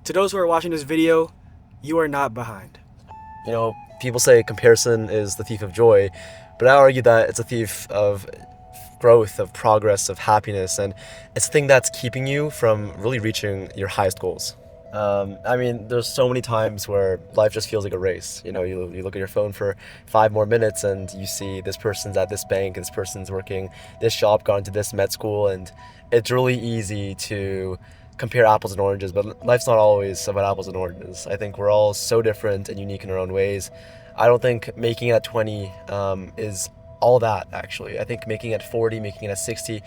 To those who are watching this video, you are not behind. You know, people say comparison is the thief of joy, but I argue that it's a thief of growth, of progress, of happiness, and it's the thing that's keeping you from really reaching your highest goals. There's so many times where life just feels like a race. You know, you look at your phone for 5 more minutes and you see this person's at this bank, and this person's working this job, gone to this med school, and it's really easy to compare apples and oranges, but life's not always about apples and oranges. I think we're all so different and unique in our own ways. I don't think making it at 20 is all that, actually. I think making it at 40, making it at 60,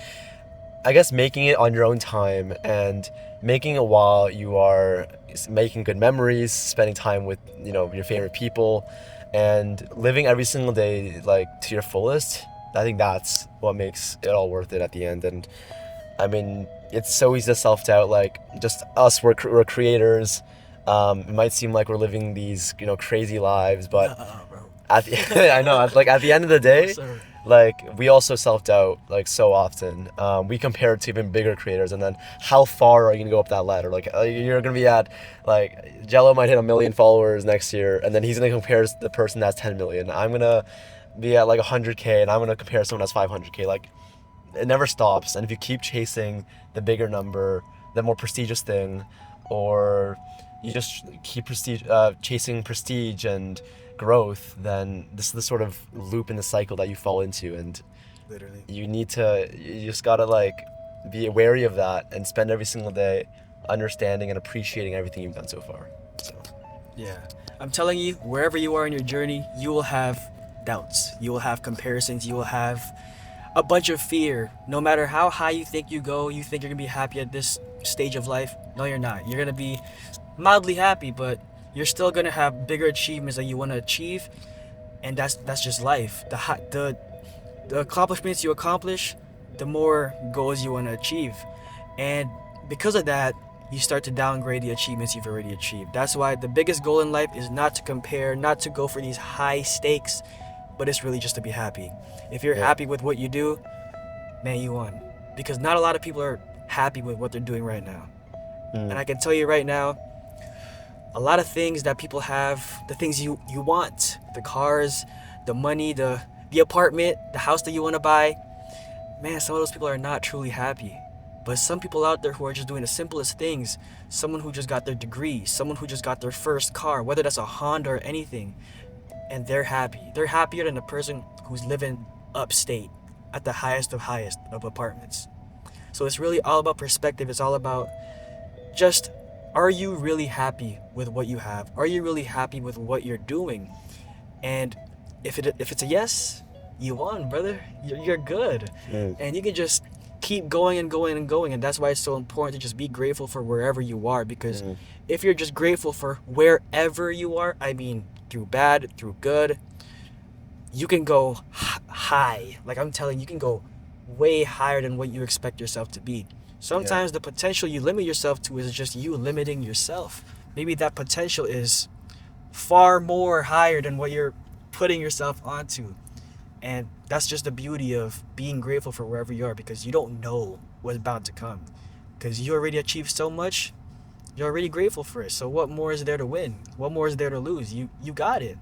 I guess making it on your own time and making it while you are making good memories, spending time with, your favorite people, and living every single day like to your fullest. I think that's what makes it all worth it at the end. And it's so easy to self-doubt, like just us, we're creators. It might seem like we're living these, crazy lives, but Bro. I know, like at the end of the day, like we also self-doubt like so often. We compare it to even bigger creators, and then how far are you gonna go up that ladder? Like you're gonna be at, like, Jello might hit 1 million followers next year, and then he's gonna compare the person that's 10 million. I'm gonna be at like 100K, and I'm gonna compare someone that's 500K. Like, it never stops. And if you keep chasing the bigger number, the more prestigious thing, or you just keep chasing prestige and growth, then this is the sort of loop in the cycle that you fall into. And Literally. you just gotta like be wary of that and spend every single day understanding and appreciating everything you've done so far. So Yeah. I'm telling you, wherever you are in your journey, you will have doubts. You will have comparisons. You will have a bunch of fear. No matter how high you think you go, you think you're gonna be happy at this stage of life. No, you're not. You're gonna be mildly happy, but you're still gonna have bigger achievements that you want to achieve, and that's just life. The accomplishments you accomplish, the more goals you want to achieve, and because of that, you start to downgrade the achievements you've already achieved. That's why the biggest goal in life is not to compare, not to go for these high stakes, but it's really just to be happy. If you're happy with what you do, man, you won. Because not a lot of people are happy with what they're doing right now. And I can tell you right now, a lot of things that people have, the things you want, the cars, the money, the apartment, the house that you want to buy, man, some of those people are not truly happy. But some people out there who are just doing the simplest things, someone who just got their degree, someone who just got their first car, whether that's a Honda or anything, and they're happy. They're happier than the person who's living upstate at the highest of apartments. So it's really all about perspective. It's all about just, are you really happy with what you have? Are you really happy with what you're doing? And if it's a yes, you won, brother. You're good. And you can just keep going and going and going. And that's why it's so important to just be grateful for wherever you are. Because if you're just grateful for wherever you are, through bad, through good, you can go high. Like I'm telling you, you can go way higher than what you expect yourself to be. Sometimes the potential you limit yourself to is just you limiting yourself. Maybe that potential is far more higher than what you're putting yourself onto. And that's just the beauty of being grateful for wherever you are, because you don't know what's about to come. Because you already achieved so much, you're already grateful for it. So what more is there to win? What more is there to lose? You got it.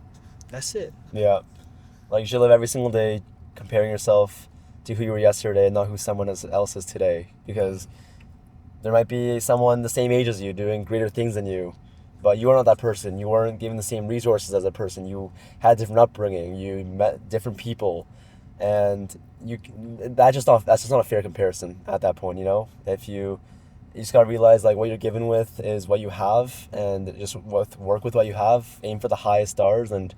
That's it. Yeah. Like, you should live every single day comparing yourself to who you were yesterday and not who someone else is today. Because there might be someone the same age as you doing greater things than you, but you are not that person. You weren't given the same resources as a person. You had different upbringing. You met different people, and that's just not a fair comparison at that point. If you just gotta realize, like, what you're given with is what you have, and just work with what you have. Aim for the highest stars, and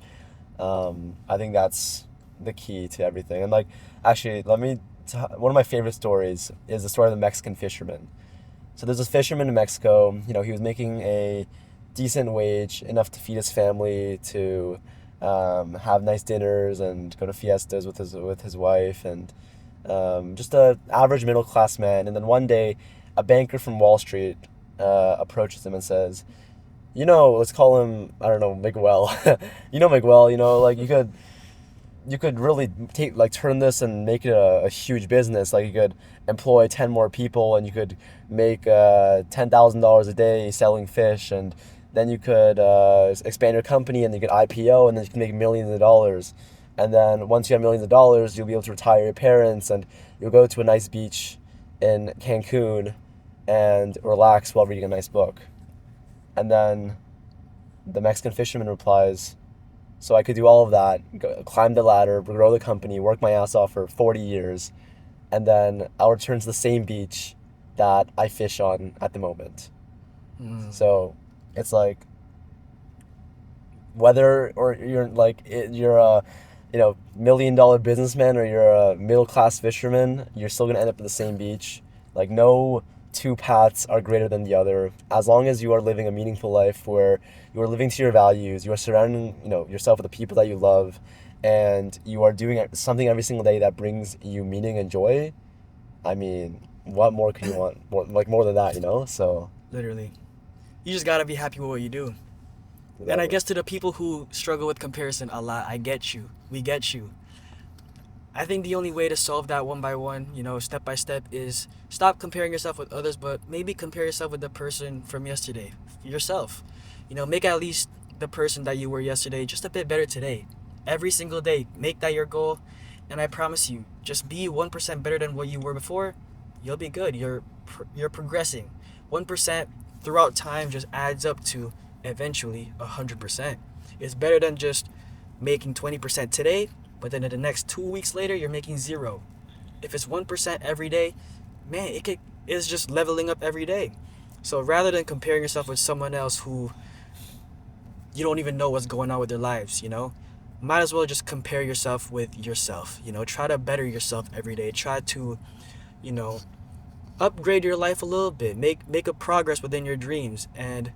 I think that's the key to everything. And, like, actually, one of my favorite stories is the story of the Mexican fisherman. So there's this fisherman in Mexico. He was making a decent wage, enough to feed his family, to have nice dinners and go to fiestas with his wife, and just a average middle class man. And then one day, a banker from Wall Street approaches him and says, let's call him, I don't know, Miguel. Miguel, like, you could you could really turn this and make it a huge business. Like you could employ 10 more people, and you could make $10,000 a day selling fish, and then you could expand your company, and you could IPO, and then you can make millions of dollars. And then once you have millions of dollars, you'll be able to retire your parents, and you'll go to a nice beach in Cancun and relax while reading a nice book. And then the Mexican fisherman replies, so I could do all of that, climb the ladder, grow the company, work my ass off for 40 years, and then I'll return to the same beach that I fish on at the moment. So it's like, whether or you're you're a $1 million businessman or you're a middle class fisherman, you're still gonna end up at the same beach. Like, no two paths are greater than the other. As long as you are living a meaningful life where you are living to your values, you are surrounding yourself with the people that you love, and you are doing something every single day that brings you meaning and joy. I mean, what more could you want? More than that, So Literally. You just gotta be happy with what you do. And I guess to the people who struggle with comparison a lot, I get you. We get you. I think the only way to solve that one by one, step by step, is stop comparing yourself with others, but maybe compare yourself with the person from yesterday, yourself. Make at least the person that you were yesterday just a bit better today. Every single day, make that your goal, and I promise you, just be 1% better than what you were before. You'll be good. You're progressing. 1% throughout time just adds up to eventually 100%. It's better than just making 20% today, but then in the next 2 weeks later, you're making 0. If it's 1% every day, man, it's just leveling up every day. So rather than comparing yourself with someone else who you don't even know what's going on with their lives, might as well just compare yourself with yourself. Try to better yourself every day. Try to, upgrade your life a little bit. Make a progress within your dreams. And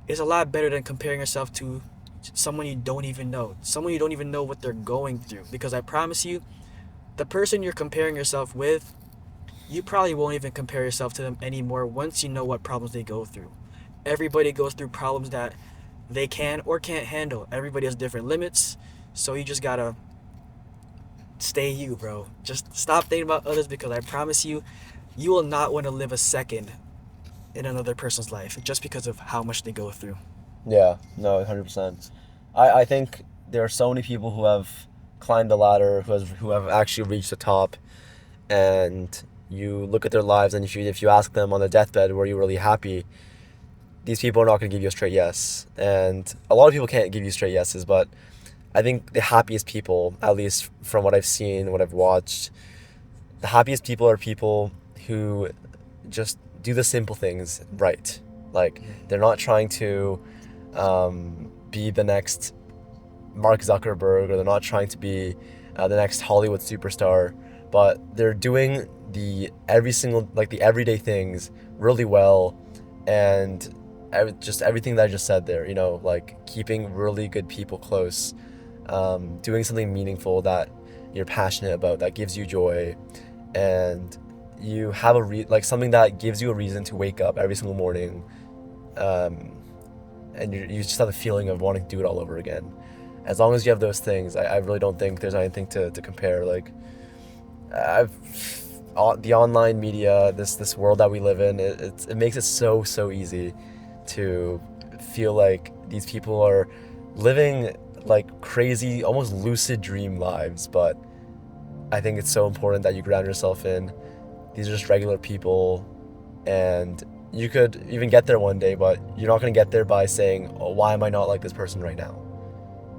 it's a lot better than comparing yourself to someone you don't even know what they're going through. Because I promise you, the person you're comparing yourself with, you probably won't even compare yourself to them anymore once you know what problems they go through. Everybody goes through problems that they can or can't handle. Everybody has different limits, so you just gotta stay you, bro. Just stop thinking about others, because I promise you, you will not want to live a second in another person's life just because of how much they go through. Yeah, no, 100%. I think there are so many people who have climbed the ladder, who have actually reached the top, and you look at their lives, and if you ask them on their deathbed, were you really happy? These people are not going to give you a straight yes. And a lot of people can't give you straight yeses, but I think the happiest people, at least from what I've seen, what I've watched, the happiest people are people who just do the simple things right. Like, they're not trying to be the next Mark Zuckerberg, or they're not trying to be the next Hollywood superstar, but they're doing the everyday things really well, and just everything that I just said there, like keeping really good people close, doing something meaningful that you're passionate about, that gives you joy, and you have something that gives you a reason to wake up every single morning, and you just have the feeling of wanting to do it all over again. As long as you have those things, I really don't think there's anything to compare. Like, the online media, this world that we live in, it makes it so easy to feel like these people are living like crazy, almost lucid dream lives. But I think it's so important that you ground yourself in, these are just regular people, and you could even get there one day, but you're not going to get there by saying, oh, why am I not like this person right now?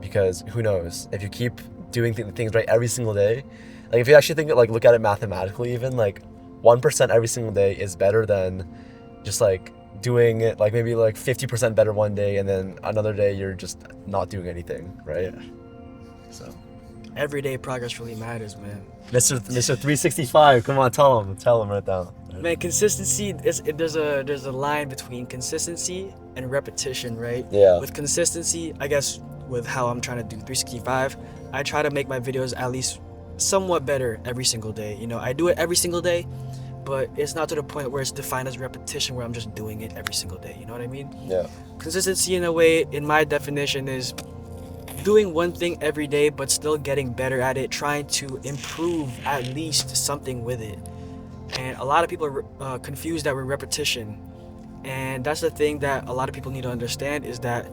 Because who knows, if you keep doing things right every single day, like, if you actually look at it mathematically, even 1% every single day is better than just doing it maybe 50% better one day, and then another day you're just not doing anything, right? So Everyday progress really matters, man. Mr. 365, come on, tell him right now. Man, consistency, there's a line between consistency and repetition, right? Yeah. With consistency, I guess with how I'm trying to do 365, I try to make my videos at least somewhat better every single day. I do it every single day, but it's not to the point where it's defined as repetition, where I'm just doing it every single day. You know what I mean? Yeah. Consistency, in a way, in my definition, is doing one thing every day but still getting better at it, trying to improve at least something with it. And a lot of people confuse that with repetition. And that's the thing that a lot of people need to understand, is that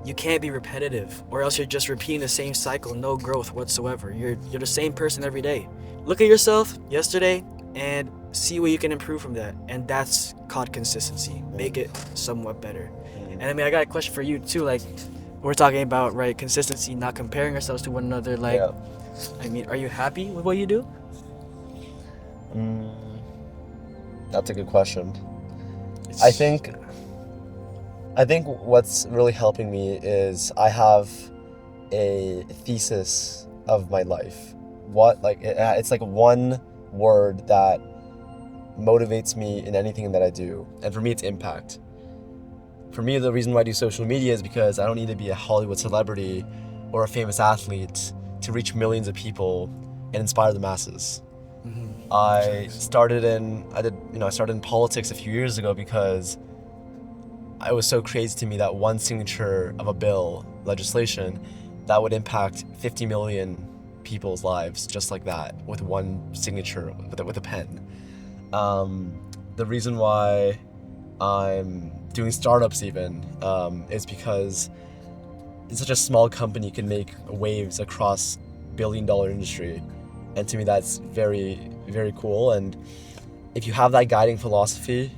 you can't be repetitive, or else you're just repeating the same cycle, no growth whatsoever. You're the same person every day. Look at yourself yesterday and see what you can improve from that. And that's called consistency. Make it somewhat better. And I mean, I got a question for you too. Like, we're talking about, right, consistency, not comparing ourselves to one another. Like, Yeah. I mean, are you happy with what you do? That's a good question. I think what's really helping me is I have a thesis of my life. It's like one word that motivates me in anything that I do. And for me, it's impact. For me, the reason why I do social media is because I don't need to be a Hollywood celebrity or a famous athlete to reach millions of people and inspire the masses. I started in politics a few years ago because it was so crazy to me that one signature of a bill, legislation, that would impact 50 million people's lives just like that, with one signature, with a pen. The reason why I'm doing startups even is because such a small company can make waves across billion-dollar industry. And to me, that's very, very cool. And if you have that guiding philosophy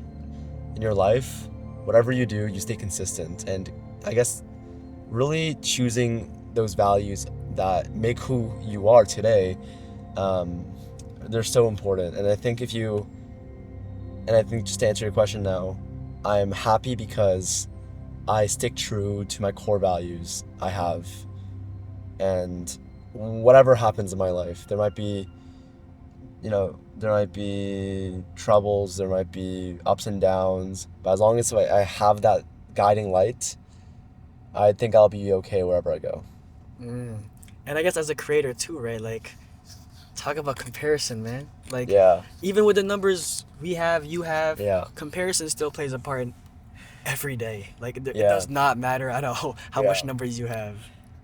in your life, whatever you do, you stay consistent. And I guess really choosing those values that make who you are today, they're so important. And I think just to answer your question now, I'm happy because I stick true to my core values I have. And whatever happens in my life, there might be troubles, there might be ups and downs, but as long as I have that guiding light, I think I'll be okay wherever I go. And I guess as a creator too, right? Like, talk about comparison, man. Like, Yeah. even with the numbers you have, Yeah. comparison still plays a part in every day. Like, it Yeah. does not matter at all how Yeah. much numbers you have.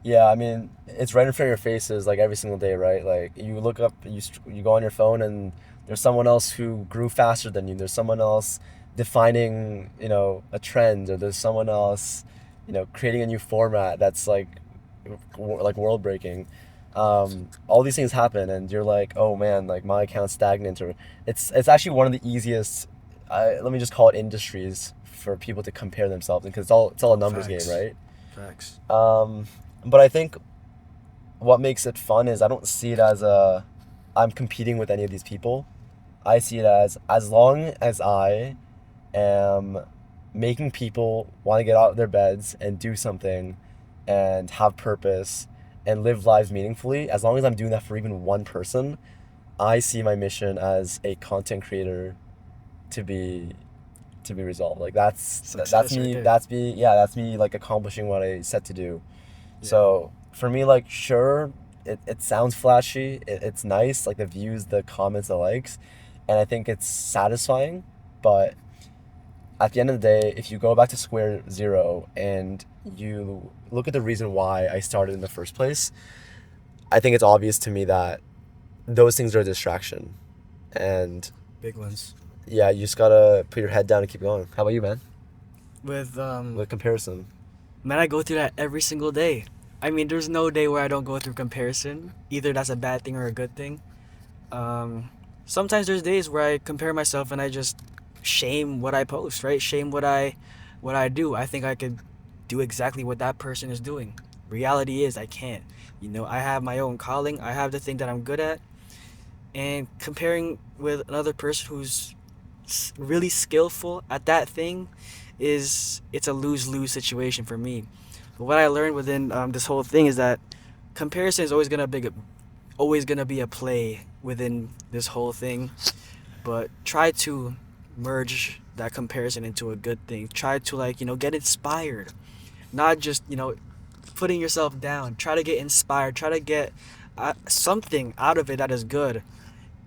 Yeah, I mean, it's right in front of your faces, like, every single day, right? Like, you look up, you go on your phone, and there's someone else who grew faster than you. There's someone else defining, a trend, or there's someone else, creating a new format that's like world breaking. All these things happen, and you're like, oh man, like my account's stagnant, or it's actually one of the easiest. Let me just call it industries for people to compare themselves, because it's all a numbers Facts. game, right? Facts. But I think what makes it fun is I don't see it as I'm competing with any of these people. I see it as long as I am making people want to get out of their beds and do something and have purpose and live lives meaningfully, as long as I'm doing that for even one person, I see my mission as a content creator to be resolved. Like that's Success me. right there. That's me like accomplishing what I set to do. Yeah. So for me, like, sure, it sounds flashy. It's nice, like the views, the comments, the likes, and I think it's satisfying. But at the end of the day, if you go back to square zero and you look at the reason why I started in the first place, I think it's obvious to me that those things are a distraction. And Big ones. yeah, you just gotta put your head down and keep going. How about you, man? With With comparison. man, I go through that every single day. I mean, there's no day where I don't go through comparison. Either that's a bad thing or a good thing. Sometimes there's days where I compare myself and I just shame what I post, right? Shame what I do. I think I could do exactly what that person is doing. Reality is I can't. I have my own calling. I have the thing that I'm good at. And comparing with another person who's really skillful at that thing it's a lose-lose situation for me. But what I learned within this whole thing is that comparison is always gonna be a play within this whole thing. But try to merge that comparison into a good thing. Try to get inspired, not just putting yourself down. Try to get inspired. Try to get something out of it that is good.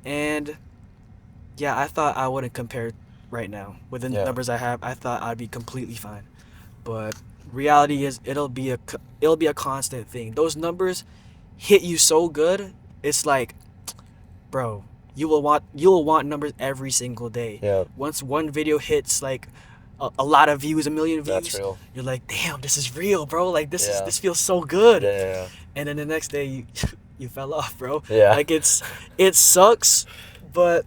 And yeah, I thought I wouldn't compare right now. Within the Yeah. numbers I have, I thought I'd be completely fine. But reality is it'll be a constant thing. Those numbers hit you so good, it's like, bro, you will want numbers every single day. Yeah. Once one video hits like a lot of views, a million That's views, real. you're like, damn, this is real, bro. Like Yeah. this feels so good. Yeah. And then the next day you you fell off, bro. Yeah. Like it sucks, but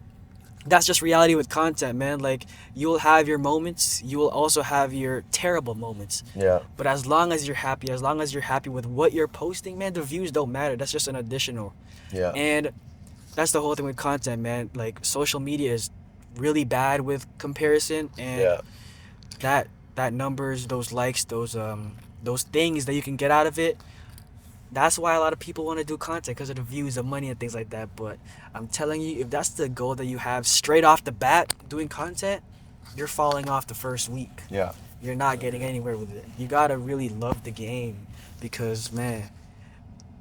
that's just reality with content, man. Like you'll have your moments, you will also have your terrible moments. Yeah. But as long as you're happy, as long as you're happy with what you're posting, man, the views don't matter. That's just an additional. Yeah. And that's the whole thing with content, man. Like social media is really bad with comparison, and Yeah. that numbers, those likes, those things that you can get out of it. That's why a lot of people want to do content, because of the views, the money, and things like that. But I'm telling you, if that's the goal that you have straight off the bat doing content, you're falling off the first week. Yeah. You're not getting anywhere with it. You gotta really love the game, because man,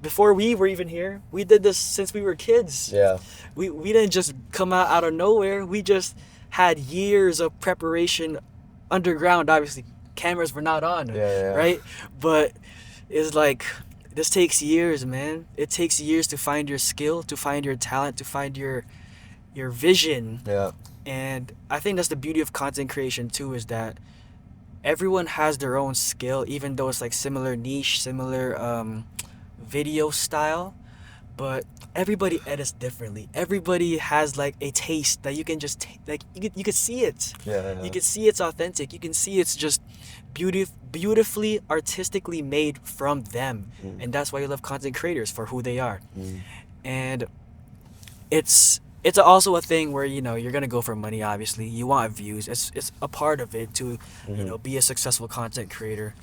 before we were even here, we did this since we were kids. Yeah. We didn't just come out of nowhere. We just had years of preparation underground. Obviously, cameras were not on, Yeah. right? But it's like, this takes years, man. It takes years to find your skill, to find your talent, to find your vision. Yeah. And I think that's the beauty of content creation too, is that everyone has their own skill, even though it's like similar niche, similar video style, but everybody edits differently. Everybody has like a taste that you can just like you could see it. Yeah. You can see it's authentic. You can see it's just beautifully artistically made from them. And that's why you love content creators, for who they are. And it's also a thing where, you know, you're gonna go for money. Obviously, you want views. It's a part of it to you know, be a successful content creator.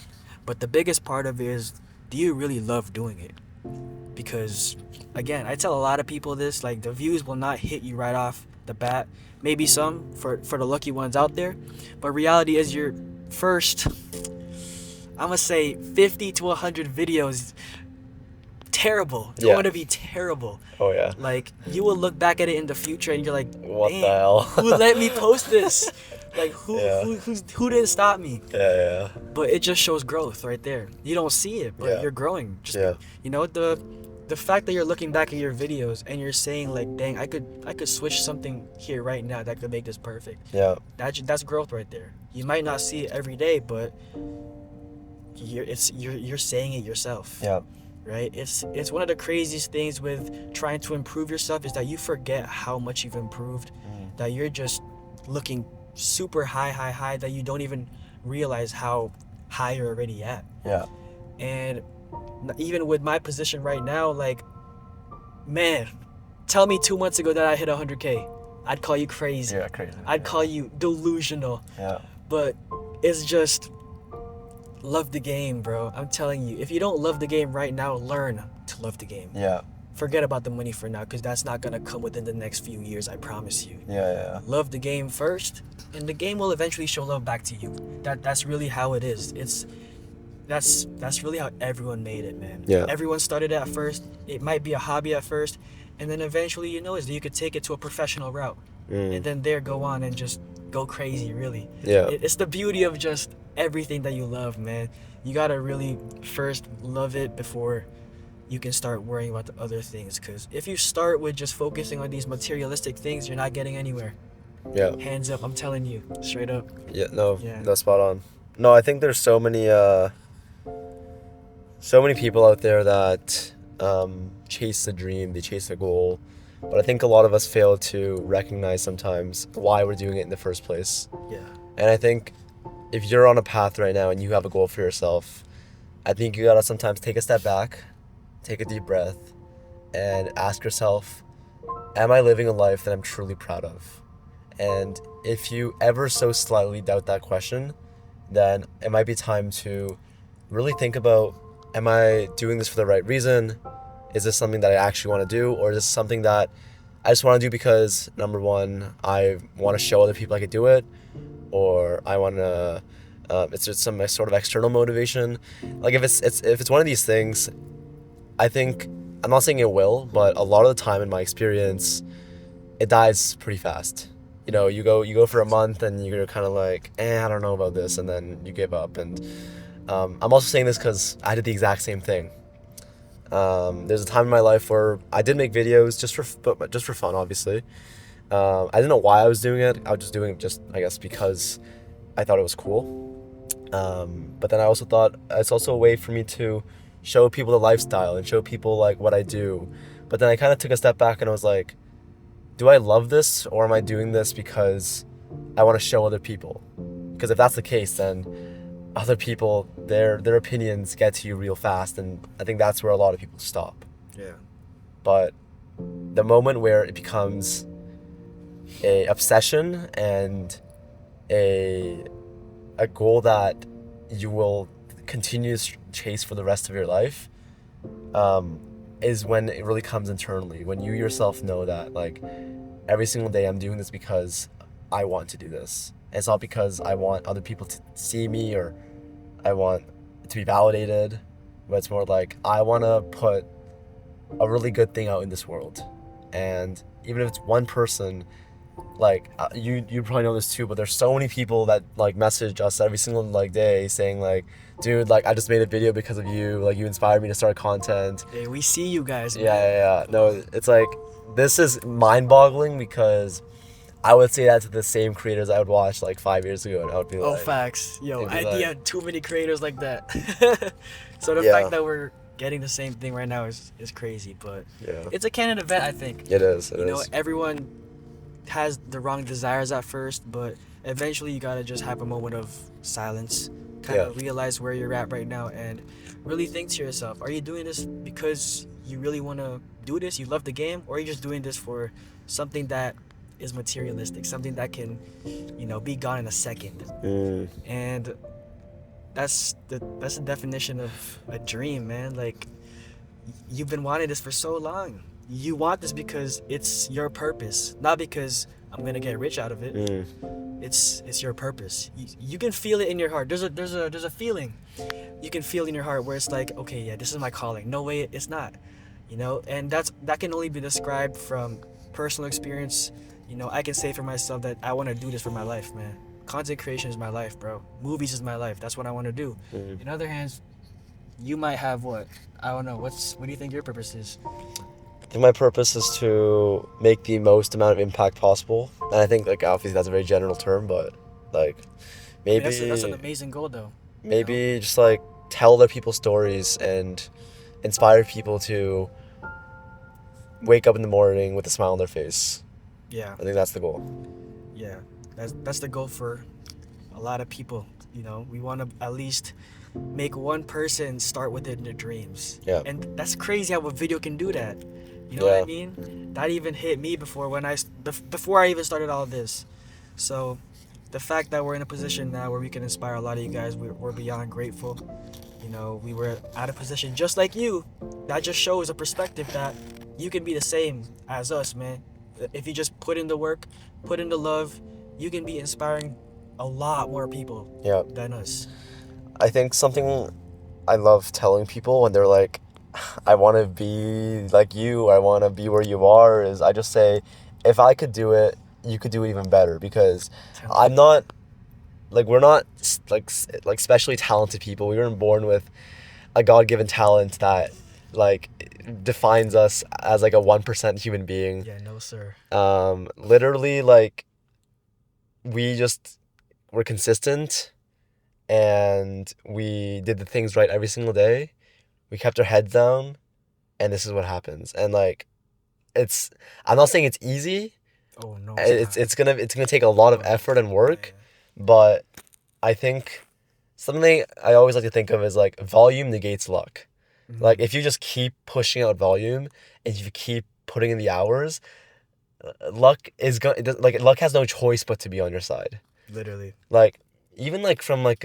But the biggest part of it is, do you really love doing it? Because again, I tell a lot of people this, like, the views will not hit you right off the bat. Maybe some for the lucky ones out there, but reality is your first, I'm gonna say 50 to 100 videos, terrible. They're Yeah. going to be terrible. Oh yeah. Like, you will look back at it in the future and you're like, What the damn, hell? who let me post this? Like, Yeah. who didn't stop me? Yeah. But it just shows growth right there. You don't see it, but Yeah. you're growing. Just Yeah. you know, the fact that you're looking back at your videos and you're saying like, dang, I could switch something here right now that could make this perfect. Yeah. That's growth right there. You might not see it every day, but you're saying it yourself. Yeah. Right? It's one of the craziest things with trying to improve yourself, is that you forget how much you've improved. That you're just looking super high, that you don't even realize how high you're already at. Yeah. And even with my position right now, like, man, tell me 2 months ago that I hit 100K, I'd call you crazy. Yeah. Crazy. I'd call you delusional. Yeah. But it's just, love the game, bro. I'm telling you, if you don't love the game right now, learn to love the game. Yeah. Forget about the money for now, because that's not gonna come within the next few years, I promise you. Yeah. Love the game first, and the game will eventually show love back to you. That's really how it is. That's really how everyone made it, man. Yeah. Everyone started at first. It might be a hobby at first, and then eventually, you know, is that you could take it to a professional route, and then there go on and just go crazy. Really. Yeah. It's the beauty of just everything that you love, man. You gotta really first love it before you can start worrying about the other things. Because if you start with just focusing on these materialistic things, you're not getting anywhere. Yeah. Hands up, I'm telling you, straight up. Yeah. No. Yeah. That's spot on. No, I think there's so many people out there that chase the dream, they chase the goal, but I think a lot of us fail to recognize sometimes why we're doing it in the first place. Yeah. And I think if you're on a path right now and you have a goal for yourself, I think you gotta sometimes take a step back, take a deep breath, and ask yourself, am I living a life that I'm truly proud of? And if you ever so slightly doubt that question, then it might be time to really think about, am I doing this for the right reason? Is this something that I actually want to do? Or is this something that I just want to do because, number one, I want to show other people I could do it, or I want to, it's just some sort of external motivation. Like, if it's one of these things, I think, I'm not saying it will, but a lot of the time in my experience, it dies pretty fast. You know, you go for a month and you're kind of like, I don't know about this, and then you give up. And I'm also saying this because I did the exact same thing. There's a time in my life where I did make videos just for fun, obviously. I didn't know why I was doing it. I was just doing it just, I guess, because I thought it was cool. But then I also thought it's also a way for me to show people the lifestyle and show people like what I do. But then I kind of took a step back and I was like, do I love this, or am I doing this because I want to show other people? Because if that's the case, then other people, their opinions get to you real fast, and I think that's where a lot of people stop. Yeah. But the moment where it becomes a obsession and a goal that you will continue to chase for the rest of your life, is when it really comes internally, when you yourself know that like every single day I'm doing this because I want to do this. It's not because I want other people to see me or I want to be validated, but it's more like I want to put a really good thing out in this world. And even if it's one person, like you probably know this too, but there's so many people that like message us every single like day saying like, dude, like I just made a video because of you, like you inspired me to start content. Hey, we see you guys, man. Yeah. No, it's like this is mind-boggling because I would say that to the same creators I would watch like 5 years ago, and I would be Oh, like, facts. Yo, it'd be I like- had too many creators like that. So the Yeah. fact that we're getting the same thing right now is crazy, but yeah, it's a canon event, I think. it is. You know, everyone has the wrong desires at first, but eventually you gotta just have a moment of silence, kind of realize where you're at right now, and really think to yourself, are you doing this because you really want to do this, you love the game, or are you just doing this for something that is materialistic, something that can, you know, be gone in a second? And that's the definition of a dream, man. Like, you've been wanting this for so long. You want this because it's your purpose, not because I'm gonna get rich out of it. It's your purpose. You can feel it in your heart. There's a feeling you can feel in your heart where it's like, okay, yeah, this is my calling. No way, it's not. You know, and that can only be described from personal experience. You know, I can say for myself that I want to do this for my life, man. Content creation is my life, bro. Movies is my life. That's what I want to do. In other hands, you might have what? I don't know. What do you think your purpose is? I think my purpose is to make the most amount of impact possible, and I think like obviously that's a very general term, but like maybe That's an amazing goal, though. maybe just like tell other people's stories and inspire people to wake up in the morning with a smile on their face. Yeah, I think that's the goal. yeah. That's the goal for a lot of people. You know, we want to at least make one person start with it in their dreams. Yeah. And that's crazy how a video can do that. You know what I Yeah. mean? That even hit me before before I even started all this. So the fact that we're in a position now where we can inspire a lot of you guys, we're beyond grateful. You know, we were at a position just like you. That just shows a perspective that you can be the same as us, man. If you just put in the work, put in the love, you can be inspiring a lot more people Yeah. than us. I think something I love telling people when they're like, I want to be like you, I want to be where you are, is I just say, if I could do it, you could do it even better, because I'm not, like, we're not like specially talented people. We weren't born with a God-given talent that like defines us as like a 1% human being. Yeah, no sir. Literally, like, we're consistent and we did the things right every single day. We kept our heads down, and this is what happens. And like, I'm not saying it's easy. Oh no. It's gonna take a lot of effort and work, but I think something I always like to think of is like volume negates luck. Like, if you just keep pushing out volume and you keep putting in the hours, luck has no choice but to be on your side. Literally. Like, even like from like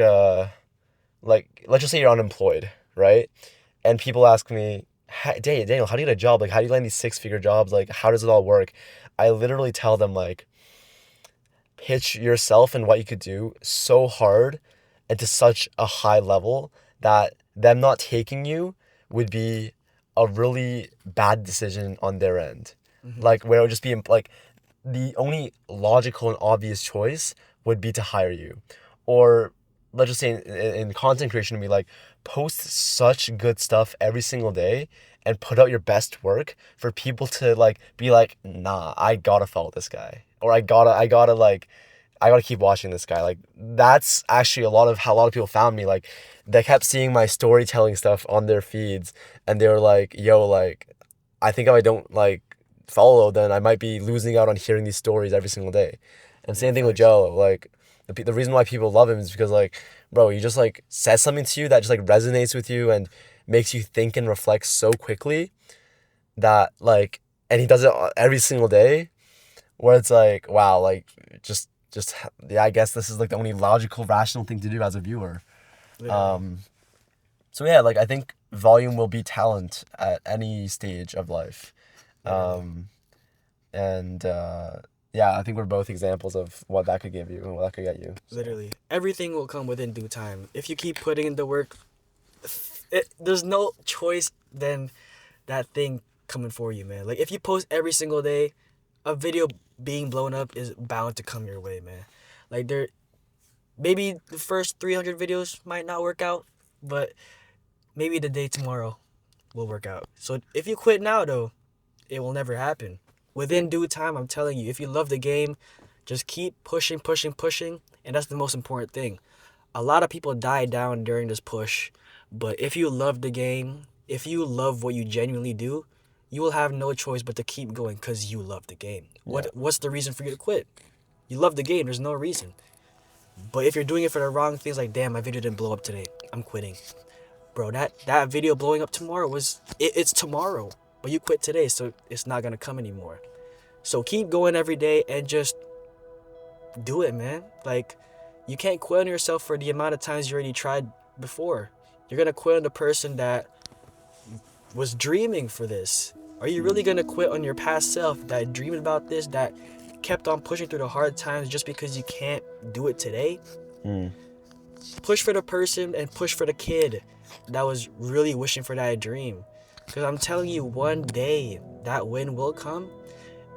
let's just say you're unemployed, right? And people ask me, Daniel, how do you get a job? Like, how do you land these 6-figure jobs? Like, how does it all work? I literally tell them, like, pitch yourself and what you could do so hard and to such a high level that them not taking you would be a really bad decision on their end. Like, where it would just be like the only logical and obvious choice would be to hire you. Or let's just say in content creation, to be like, post such good stuff every single day and put out your best work for people to like be like, nah, I gotta follow this guy, or I gotta keep watching this guy. Like, that's actually a lot of how a lot of people found me. Like, they kept seeing my storytelling stuff on their feeds, and they were like, yo, like, I think if I don't like follow, then I might be losing out on hearing these stories every single day. And same thing with Jello. Like, the reason why people love him is because, like, bro, he just like says something to you that just like resonates with you and makes you think and reflect so quickly that like, and he does it every single day, where it's like, wow, like, yeah, I guess this is like the only logical, rational thing to do as a viewer. Literally. So yeah, like, I think volume will be talent at any stage of life. And yeah, I think we're both examples of what that could give you and what that could get you. Literally, everything will come within due time. If you keep putting in the work, there's no choice than that thing coming for you, man. Like, if you post every single day, a video being blown up is bound to come your way, man. Like, maybe the first 300 videos might not work out, but maybe the day tomorrow will work out. So if you quit now, though, it will never happen. Within due time, I'm telling you, if you love the game, just keep pushing, and that's the most important thing. A lot of people die down during this push, but if you love the game, if you love what you genuinely do, you will have no choice but to keep going because you love the game. What's the reason for you to quit? You love the game. There's no reason. But if you're doing it for the wrong things, like, damn, my video didn't blow up today, I'm quitting. Bro, that video blowing up tomorrow it's tomorrow, but you quit today, so it's not gonna come anymore. So keep going every day and just do it, man. Like, you can't quit on yourself for the amount of times you already tried before. You're gonna quit on the person that was dreaming for this. Are you really gonna quit on your past self that dreamed about this, that kept on pushing through the hard times just because you can't do it today? Push for the person and push for the kid that was really wishing for that dream. Because I'm telling you, one day that win will come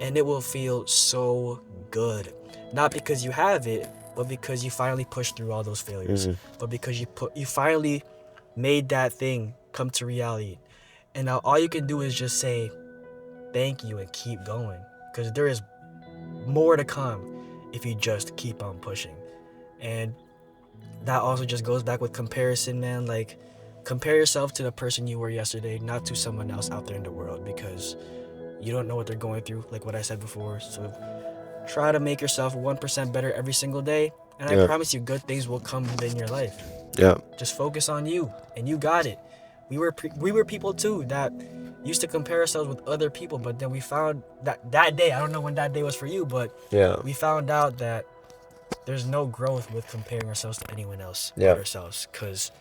and it will feel so good. Not because you have it, but because you finally pushed through all those failures. But because you finally made that thing come to reality. And now all you can do is just say thank you and keep going. Because there is more to come if you just keep on pushing. And that also just goes back with comparison, man. Like, compare yourself to the person you were yesterday, not to someone else out there in the world, because you don't know what they're going through, like what I said before. So try to make yourself 1% better every single day, and I promise you good things will come in your life. Yeah. Just focus on you, and you got it. We were people too that used to compare ourselves with other people, but then we found that day, I don't know when that day was for you, but we found out that there's no growth with comparing ourselves to anyone else but ourselves, because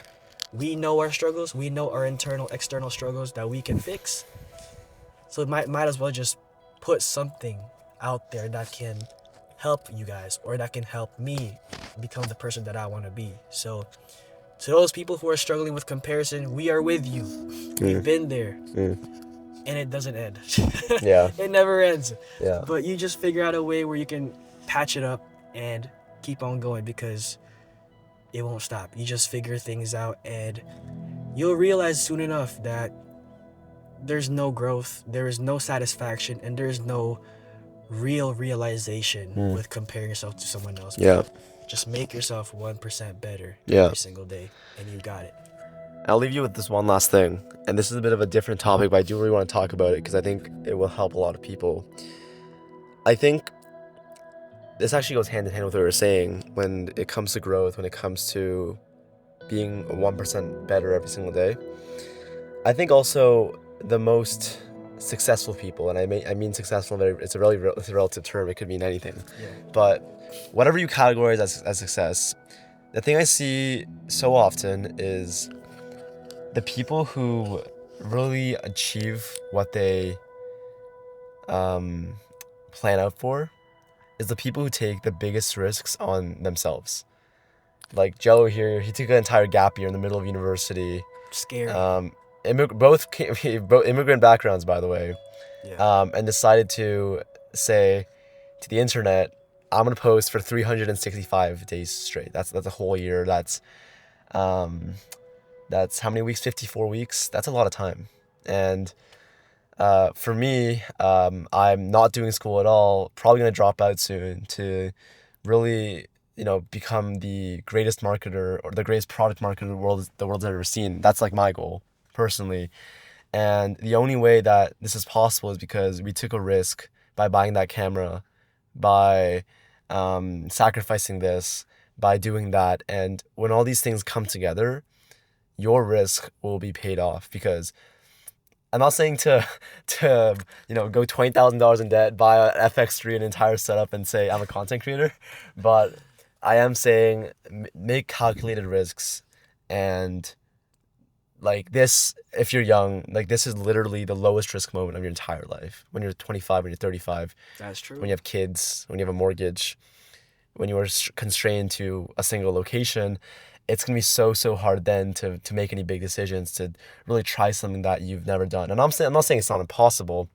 we know our struggles, we know our internal, external struggles that we can fix. So might as well just put something out there that can help you guys, or that can help me become the person that I want to be. So to those people who are struggling with comparison, we are with you. We've been there. And it doesn't end. It never ends. But you just figure out a way where you can patch it up and keep on going, because it won't stop. You just figure things out, and you'll realize soon enough that there's no growth, there is no satisfaction, and there's no real realization with comparing yourself to someone else. Just make yourself 1% better every single day, and you got it. I'll leave you with this one last thing, and this is a bit of a different topic, but I do really want to talk about it because I think it will help a lot of people. I think this actually goes hand in hand with what we were saying when it comes to growth, when it comes to being 1% better every single day. I think also the most successful people, and I mean successful, it's a relative term, it could mean anything. But whatever you categorize as success, the thing I see so often is the people who really achieve what they plan out for is the people who take the biggest risks on themselves. Like Jello here, he took an entire gap year in the middle of university. Scary. Both immigrant backgrounds, by the way. And decided to say to the internet, I'm gonna post for 365 days straight. That's a whole year. That's how many weeks? 54 weeks. That's a lot of time. And for me, I'm not doing school at all. Probably gonna drop out soon to really, become the greatest marketer or the greatest product marketer the world's ever seen. That's like my goal personally. And the only way that this is possible is because we took a risk by buying that camera, by sacrificing this, by doing that. And when all these things come together, your risk will be paid off. Because I'm not saying to go $20,000 in debt, buy an FX3, an entire setup, and say I'm a content creator, but I am saying make calculated risks. And like this, if you're young, like this is literally the lowest risk moment of your entire life. When you're 25, when you're 35, That's true. when you have kids, when you have a mortgage, when you are constrained to a single location, it's gonna be so hard then to make any big decisions, to really try something that you've never done. And I'm not saying it's not impossible.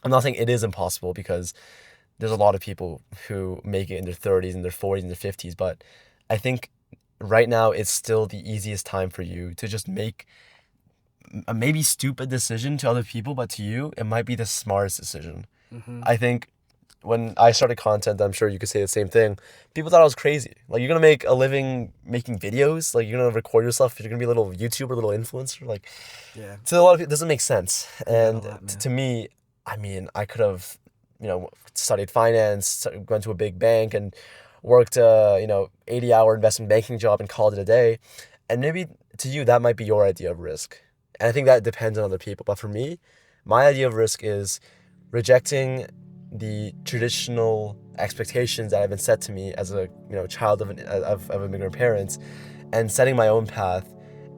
I'm not saying it is impossible, because there's a lot of people who make it in their 30s and their 40s and their 50s. But I think right now it's still the easiest time for you to just make a maybe stupid decision to other people, but to you, it might be the smartest decision. Mm-hmm. I think when I started content, I'm sure you could say the same thing. People thought I was crazy. Like, you're gonna make a living making videos? Like, you're gonna record yourself? You're gonna be a little YouTuber, a little influencer? Like, Yeah. to a lot of people, it doesn't make sense. And lot, man. to me, I mean, I could have, studied finance, gone to a big bank, and worked a 80-hour investment banking job and called it a day. And maybe to you, that might be your idea of risk. And I think that depends on other people. But for me, my idea of risk is rejecting the traditional expectations that have been set to me as a child of immigrant parents, and setting my own path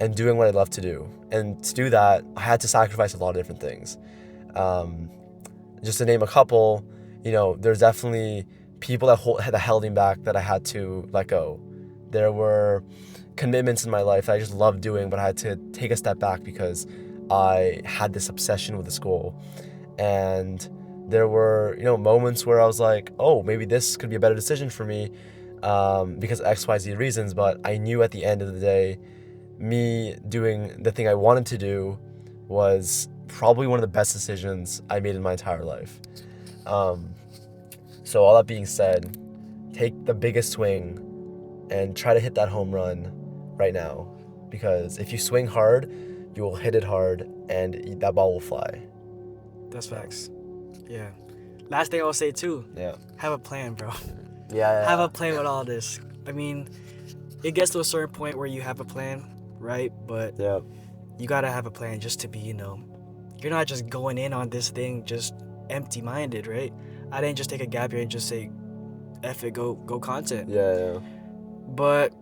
and doing what I love to do. And to do that, I had to sacrifice a lot of different things. Just to name a couple, there's definitely people that held me back that I had to let go. There were commitments in my life that I just loved doing, but I had to take a step back because I had this obsession with this goal. And there were, moments where I was like, oh, maybe this could be a better decision for me because of XYZ reasons. But I knew at the end of the day, me doing the thing I wanted to do was probably one of the best decisions I made in my entire life. So all that being said, take the biggest swing and try to hit that home run right now. Because if you swing hard, you will hit it hard and that ball will fly. That's facts. Yeah. Last thing I'll say too. Yeah. Have a plan, bro. Yeah. Have a plan with all this. I mean, it gets to a certain point where you have a plan, right? But Yeah. you gotta have a plan just to be, you're not just going in on this thing just empty-minded, right? I didn't just take a gap year and just say, F it, go content. Yeah. But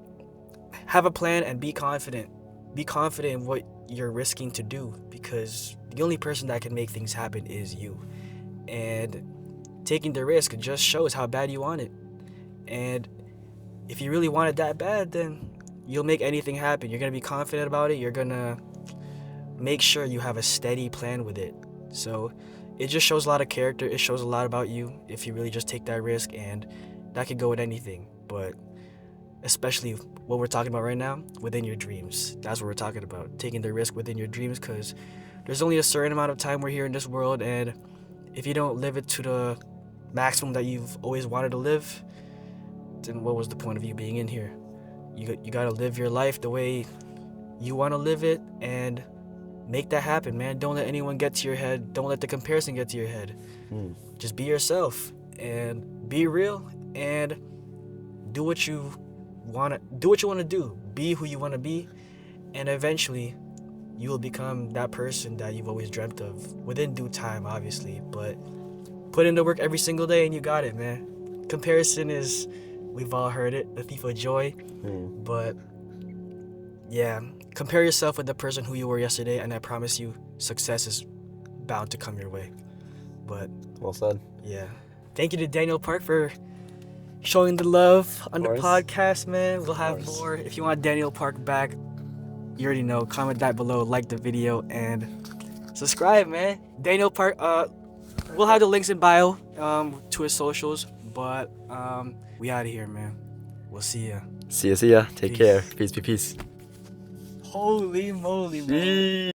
have a plan and be confident. Be confident in what you're risking to do, because the only person that can make things happen is you. And taking the risk just shows how bad you want it. And if you really want it that bad, then you'll make anything happen. You're gonna be confident about it. You're gonna make sure you have a steady plan with it. So it just shows a lot of character. It shows a lot about you if you really just take that risk, and that could go with anything. But especially what we're talking about right now, within your dreams. That's what we're talking about. Taking the risk within your dreams, because there's only a certain amount of time we're here in this world, and if you don't live it to the maximum that you've always wanted to live, then what was the point of you being in here? You gotta live your life the way you want to live it, and make that happen, man. Don't let anyone get to your head. Don't let the comparison get to your head. Just be yourself and be real, and do what you want to do. Be who you want to be, and eventually you will become that person that you've always dreamt of, within due time, obviously. But put in the work every single day and you got it, man. Comparison is, we've all heard it, the thief of joy. But yeah, compare yourself with the person who you were yesterday, and I promise you, success is bound to come your way. But Well said. yeah, thank you to Daniel Park for showing the love on the course. podcast, man. We'll have course. more. If you want Daniel Park back, you already know. Comment that below, like the video, and subscribe, man. Daniel Park. We'll have the links in bio to his socials, But we out of here, man. We'll see ya. See ya. Take Peace. care. Peace. Holy moly, man. Peace.